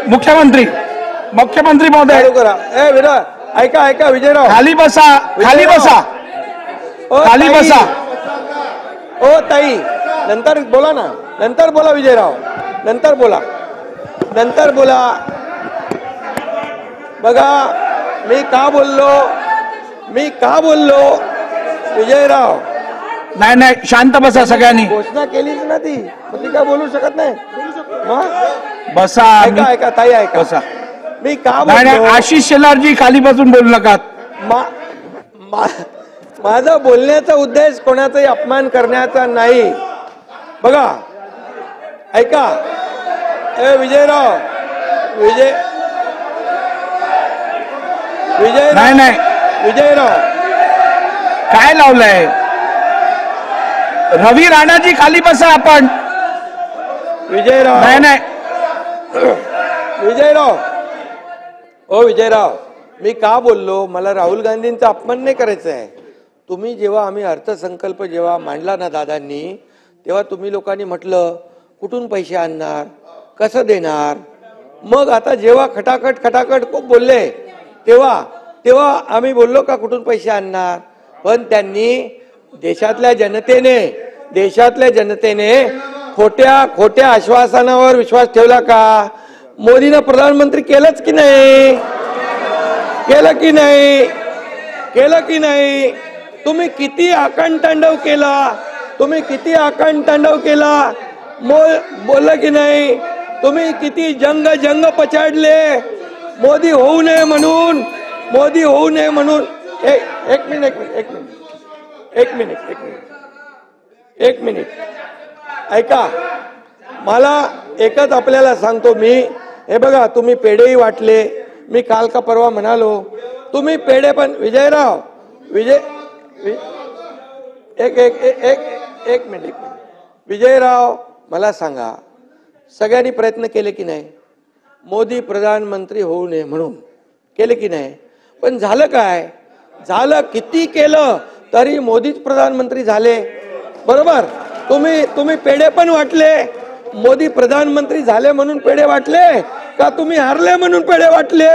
मुख्यमंत्री महोदय चालू करा. विजय ऐका ऐका विजयराव खाली बसा खाली बसा खाली बसा. ओ ताई नंतर बोला ना, नंतर बोला विजयराव, नंतर बोला, नंतर बोला. बघा मी का बोललो विजयराव. नाही शांत बसा सगळ्यांनी. घोषणा केलीच ना ती, मग ती काय बोलू शकत नाही. बसा. ऐका ऐका ताई ऐका. बसा. मी का बोललो. आशिष शेलारजी खाली बसून बोलू नका. माझा बोलण्याचा उद्देश कोणाचाही अपमान करण्याचा नाही. बघा ऐका विजयराव नाही विजयराव काय लावलंय. रवी राणाजी खाली बसा. आपण विजयराव नाही विजयराव ओ विजयराव मी का बोललो. मला राहुल गांधींचा अपमान नाही करायचा आहे. तुम्ही जेव्हा आम्ही अर्थसंकल्प जेव्हा मांडला ना दादांनी, तेव्हा तुम्ही लोकांनी म्हटलं कुठून पैसे आणणार, कसं देणार. मग आता जेव्हा खटाखट बोलले तेव्हा आम्ही बोललो का कुठून पैसे आणणार. पण त्यांनी देशातल्या जनतेने खोट्या आश्वासनावर विश्वास ठेवला का. मोदीनं प्रधानमंत्री केलंच की नाही. केलं की नाही. तुम्ही किती आकांडतांडव केला. बोललं की नाही. तुम्ही किती जंग पछाडले. मोदी होऊ नये म्हणून. एक मिनिट ऐका. मला एकच आपल्याला सांगतो मी. हे बघा तुम्ही पेढेही वाटले. मी काल का परवा म्हणालो तुम्ही पेढे पण विजयराव एक मिनिट विजयराव मला सांगा, सगळ्यांनी प्रयत्न केले की नाही मोदी प्रधानमंत्री होऊ नये म्हणून. केले की नाही. पण झालं काय. झालं किती केलं तरी मोदीच प्रधानमंत्री झाले. बरोबर. तुम्ही पेढे पण वाटले. मोदी प्रधानमंत्री झाले म्हणून पेढे वाटले का तुम्ही हारले म्हणून पेढे वाटले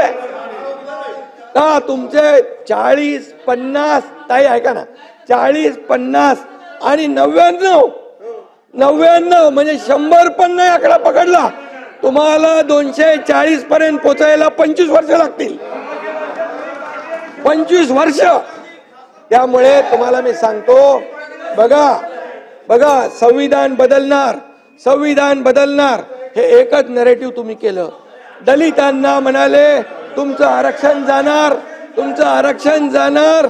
का. तुमचे 40-50 ताई ऐका ना, 40-50 आणि 99 म्हणजे 100 पण नाही आकडा पकडला. तुम्हाला 240 पर्यंत पोहोचायला 25 वर्ष लागतील. 25 वर्ष. त्यामुळे तुम्हाला मी सांगतो बघा संविधान बदलणार हे एकच नरेटिव्ह तुम्ही केलं. दलितांना म्हणाले तुमचं आरक्षण जाणार.